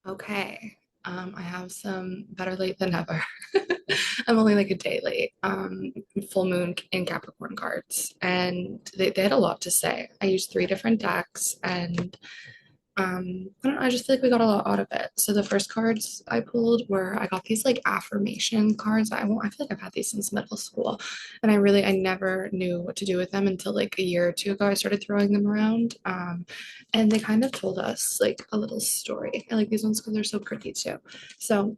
Okay. I have some better late than never. I'm only like a day late. Full moon in Capricorn cards, and they had a lot to say. I used three different decks, and I don't know, I just feel like we got a lot out of it. So the first cards I pulled were I got these like affirmation cards. I feel like I've had these since middle school, and I never knew what to do with them until like a year or two ago. I started throwing them around, and they kind of told us like a little story. I like these ones because they're so pretty too. So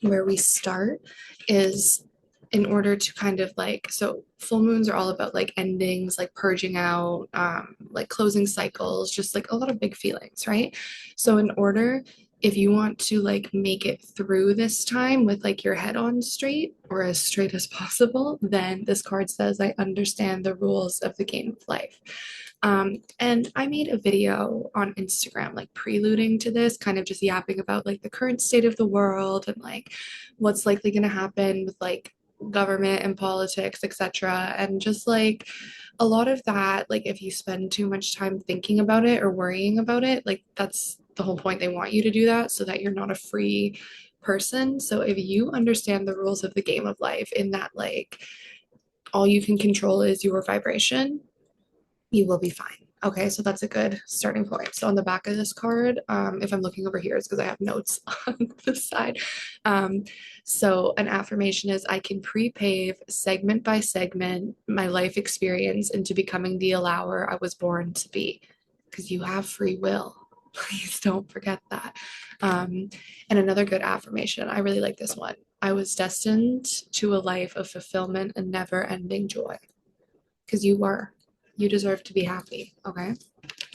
where we start is in order to kind of like, so full moons are all about like endings, like purging out, like closing cycles, just like a lot of big feelings, right? So in order, if you want to like make it through this time with like your head on straight or as straight as possible, then this card says I understand the rules of the game of life. And I made a video on Instagram, like preluding to this, kind of just yapping about like the current state of the world and like what's likely going to happen with like government and politics, etc. And just like a lot of that, like if you spend too much time thinking about it or worrying about it, like that's the whole point. They want you to do that so that you're not a free person. So if you understand the rules of the game of life in that like all you can control is your vibration, you will be fine. Okay, so that's a good starting point. So on the back of this card, if I'm looking over here, it's because I have notes on the side. Um, so an affirmation is I can pre-pave segment by segment my life experience into becoming the allower I was born to be. Because you have free will. Please don't forget that. And another good affirmation, I really like this one. I was destined to a life of fulfillment and never-ending joy because you were. You deserve to be happy, okay?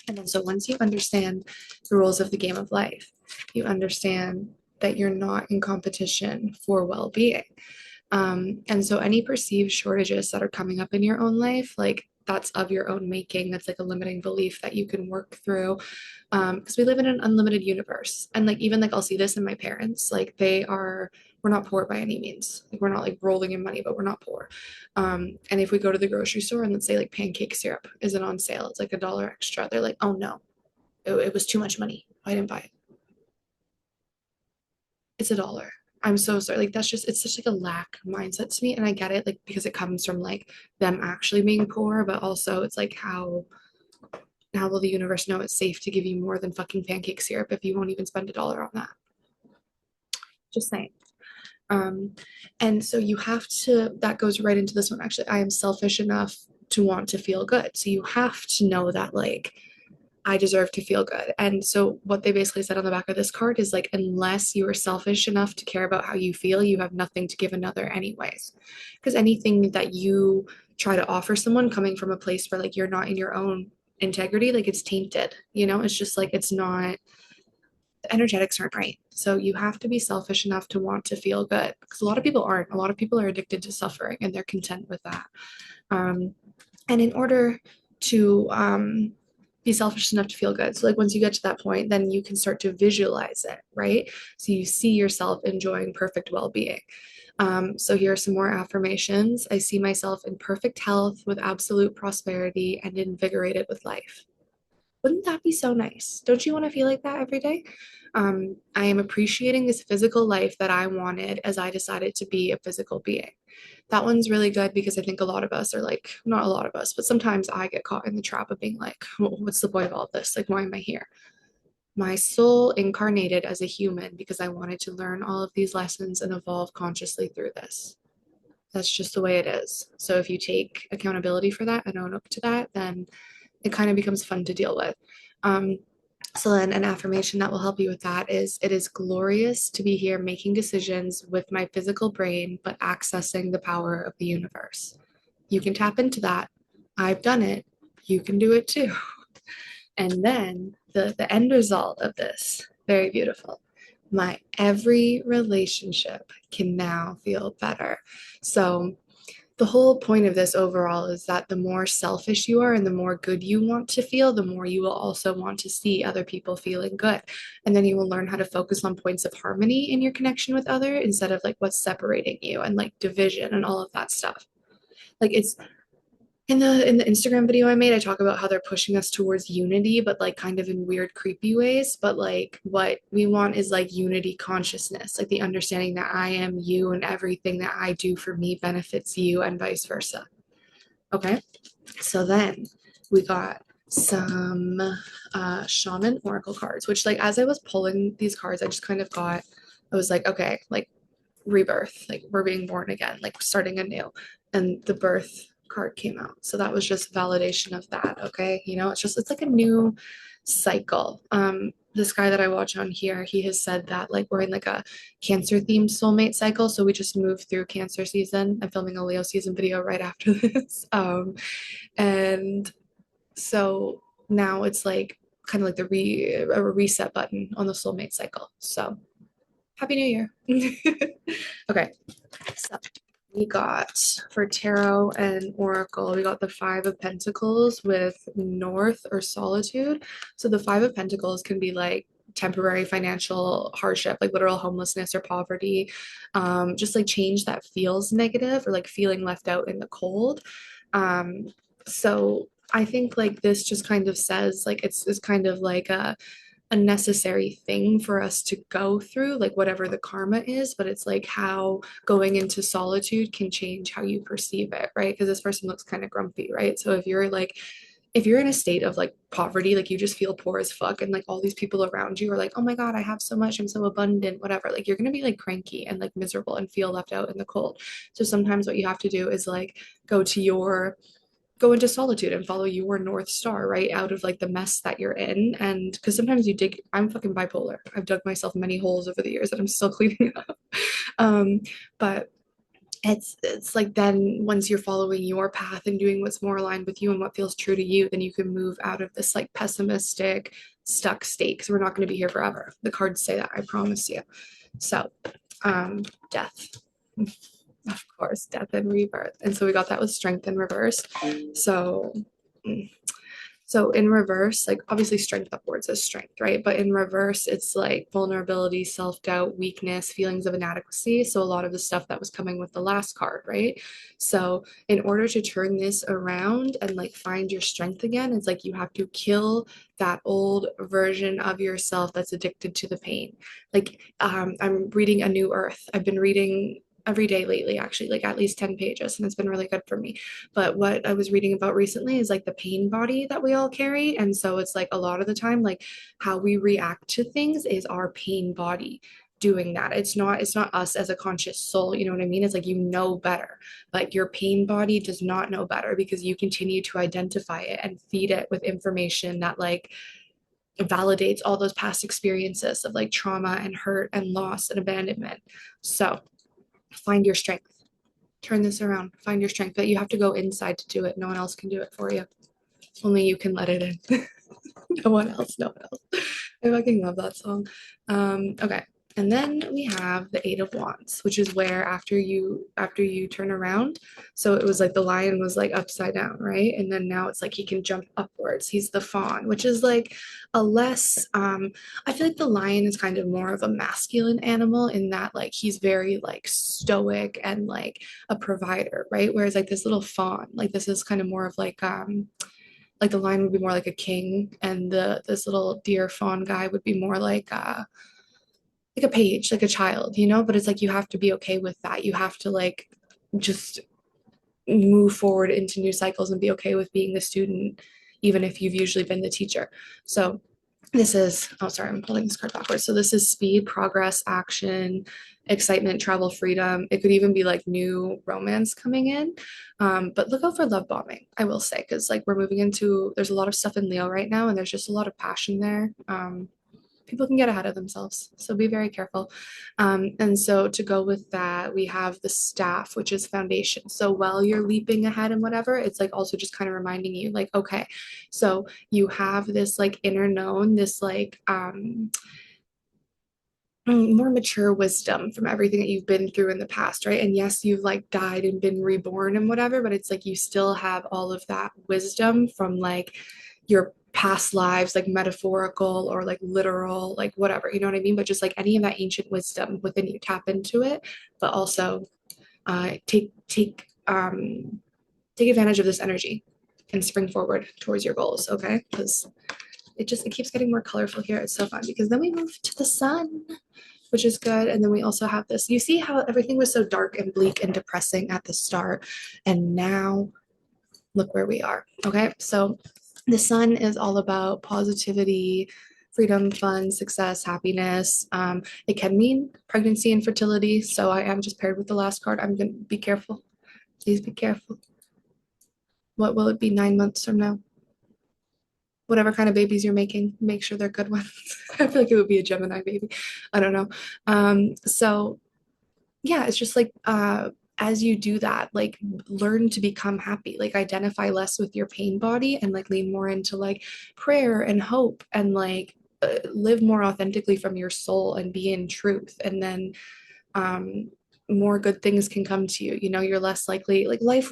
And then so once you understand the rules of the game of life, you understand that you're not in competition for well-being. And so any perceived shortages that are coming up in your own life, like that's of your own making, that's like a limiting belief that you can work through. Because we live in an unlimited universe. And like even like I'll see this in my parents, like we're not poor by any means. Like we're not like rolling in money, but we're not poor. And if we go to the grocery store and let's say like pancake syrup isn't on sale, it's like $1 extra. They're like, oh no, it was too much money. I didn't buy it. It's $1. I'm so sorry. Like that's just it's such like a lack mindset to me. And I get it, like because it comes from like them actually being poor, but also it's like how will the universe know it's safe to give you more than fucking pancake syrup if you won't even spend $1 on that? Just saying. Um, and so you have to, that goes right into this one. Actually, I am selfish enough to want to feel good. So you have to know that like I deserve to feel good. And so what they basically said on the back of this card is like, unless you are selfish enough to care about how you feel, you have nothing to give another anyways. Because anything that you try to offer someone coming from a place where like you're not in your own integrity, like it's tainted, you know, it's just like it's not the energetics aren't right. So you have to be selfish enough to want to feel good because a lot of people aren't. A lot of people are addicted to suffering and they're content with that. Um, and in order to be selfish enough to feel good, so like once you get to that point, then you can start to visualize it, right? So you see yourself enjoying perfect well being. So here are some more affirmations. I see myself in perfect health with absolute prosperity and invigorated with life. Wouldn't that be so nice? Don't you want to feel like that every day? I am appreciating this physical life that I wanted as I decided to be a physical being. That one's really good because I think a lot of us are like, not a lot of us, but sometimes I get caught in the trap of being like, well, what's the point of all of this? Like, why am I here? My soul incarnated as a human because I wanted to learn all of these lessons and evolve consciously through this. That's just the way it is. So if you take accountability for that and own up to that, then it kind of becomes fun to deal with. Um, so then an affirmation that will help you with that is it is glorious to be here making decisions with my physical brain, but accessing the power of the universe. You can tap into that. I've done it. You can do it too. And then the end result of this, very beautiful. My every relationship can now feel better. So the whole point of this overall is that the more selfish you are and the more good you want to feel, the more you will also want to see other people feeling good. And then you will learn how to focus on points of harmony in your connection with other instead of like what's separating you and like division and all of that stuff. Like it's In the Instagram video I made, I talk about how they're pushing us towards unity, but like kind of in weird, creepy ways. But like what we want is like unity consciousness, like the understanding that I am you and everything that I do for me benefits you and vice versa. Okay. So then we got some shaman oracle cards, which like as I was pulling these cards, I just kind of got, I was like, okay, like rebirth, like we're being born again, like starting anew. And the birth card came out. So that was just validation of that. Okay. It's like a new cycle. This guy that I watch on here, he has said that like we're in like a cancer themed soulmate cycle. So we just moved through cancer season. I'm filming a Leo season video right after this. And so now it's like kind of like a reset button on the soulmate cycle. So happy new year. Okay, so we got for tarot and oracle, we got the Five of Pentacles with North or Solitude. So the Five of Pentacles can be like temporary financial hardship, like literal homelessness or poverty, just like change that feels negative or like feeling left out in the cold. Um, so I think like this just kind of says like it's kind of like a necessary thing for us to go through, like whatever the karma is, but it's like how going into solitude can change how you perceive it, right? Because this person looks kind of grumpy, right? So if you're in a state of like poverty, like you just feel poor as fuck, and like all these people around you are like, oh my God, I have so much, I'm so abundant, whatever. Like you're gonna be like cranky and like miserable and feel left out in the cold. So sometimes what you have to do is like go into solitude and follow your North Star, right? Out of like the mess that you're in. And because sometimes I'm fucking bipolar. I've dug myself many holes over the years that I'm still cleaning up. Um, but it's like then once you're following your path and doing what's more aligned with you and what feels true to you, then you can move out of this like pessimistic, stuck state because we're not going to be here forever. The cards say that, I promise you. So, death. Of course, death and rebirth. And so we got that with strength in reverse. So, mm, so in reverse, like obviously strength upwards is strength, right? But in reverse, it's like vulnerability, self-doubt, weakness, feelings of inadequacy. So a lot of the stuff that was coming with the last card, right? So in order to turn this around and like find your strength again, it's like you have to kill that old version of yourself that's addicted to the pain. Like I'm reading A New Earth. I've been reading every day lately, actually, like at least 10 pages, and it's been really good for me. But what I was reading about recently is like the pain body that we all carry. And so it's like a lot of the time, like how we react to things is our pain body doing that. It's not us as a conscious soul, you know what I mean? It's like you know better, but your pain body does not know better because you continue to identify it and feed it with information that like validates all those past experiences of like trauma and hurt and loss and abandonment. So find your strength, turn this around, find your strength, but you have to go inside to do it. No one else can do it for you. Only you can let it in. No one else, no one else. I fucking love that song. Okay. And then we have the Eight of Wands, which is where after you turn around, so it was like the lion was like upside down, right? And then now it's like he can jump upwards. He's the fawn, which is like a less I feel like the lion is kind of more of a masculine animal in that like he's very like stoic and like a provider, right? Whereas like this little fawn, like this is kind of more of like the lion would be more like a king and the this little deer fawn guy would be more like a page, like a child, but it's like you have to be okay with that. You have to like just move forward into new cycles and be okay with being the student even if you've usually been the teacher. So this is, oh sorry, I'm pulling this card backwards. So this is speed, progress, action, excitement, travel, freedom. It could even be like new romance coming in. But look out for love bombing, I will say, because like we're moving into, there's a lot of stuff in Leo right now, and there's just a lot of passion there. People can get ahead of themselves, so be very careful. And so to go with that, we have the staff, which is foundation. So while you're leaping ahead and whatever, it's like also just kind of reminding you, like, okay, so you have this like inner known, this like more mature wisdom from everything that you've been through in the past, right? And yes, you've like died and been reborn and whatever, but it's like you still have all of that wisdom from like your past lives, like metaphorical or like literal, like whatever, you know what I mean? But just like any of that ancient wisdom within you, tap into it, but also take take advantage of this energy and spring forward towards your goals, okay? Because it keeps getting more colorful here. It's so fun because then we move to the sun, which is good. And then we also have this. You see how everything was so dark and bleak and depressing at the start, and now look where we are. Okay, so the sun is all about positivity, freedom, fun, success, happiness. It can mean pregnancy and fertility. So I am just paired with the last card. I'm gonna be careful. Please be careful. What will it be 9 months from now? Whatever kind of babies you're making, make sure they're good ones. I feel like it would be a Gemini baby. I don't know. So yeah, it's just like as you do that, like learn to become happy, like identify less with your pain body and like lean more into like prayer and hope and like live more authentically from your soul and be in truth. And then um more good things can come to you. You know, you're less likely, like life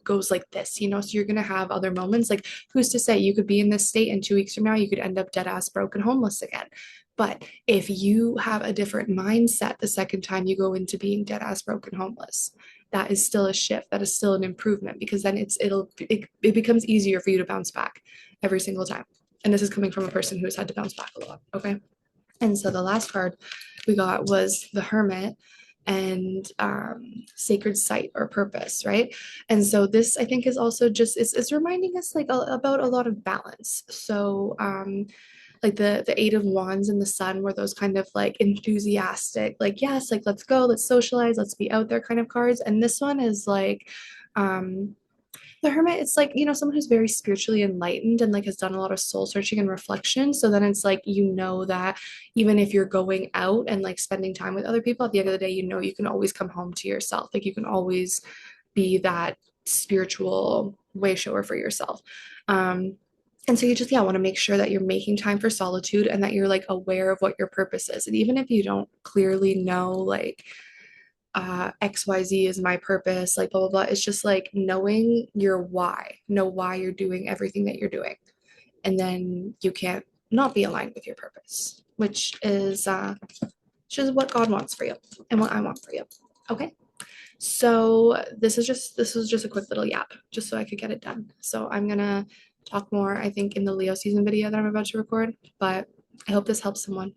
goes like this, you know, so you're gonna have other moments. Like who's to say you could be in this state and 2 weeks from now you could end up dead ass broke and homeless again. But if you have a different mindset the second time you go into being dead ass broke and homeless, that is still a shift, that is still an improvement, because then it becomes easier for you to bounce back every single time. And this is coming from a person who's had to bounce back a lot. Okay, and so the last card we got was the Hermit and sacred site or purpose, right? And so this I think is also just it's reminding us like about a lot of balance. So like the Eight of Wands and the Sun were those kind of like enthusiastic, like yes, like let's go, let's socialize, let's be out there kind of cards. And this one is like um the Hermit, it's like, you know, someone who's very spiritually enlightened and like has done a lot of soul searching and reflection. So then it's like, you know, that even if you're going out and like spending time with other people, at the end of the day, you know, you can always come home to yourself. Like you can always be that spiritual way shower for yourself. And so you just, yeah, want to make sure that you're making time for solitude and that you're like aware of what your purpose is. And even if you don't clearly know, like, XYZ is my purpose, like blah, blah, blah. It's just like knowing your why, know why you're doing everything that you're doing. And then you can't not be aligned with your purpose, which is what God wants for you and what I want for you. Okay. So this was just a quick little yap, just so I could get it done. So I'm gonna talk more, I think, in the Leo season video that I'm about to record, but I hope this helps someone.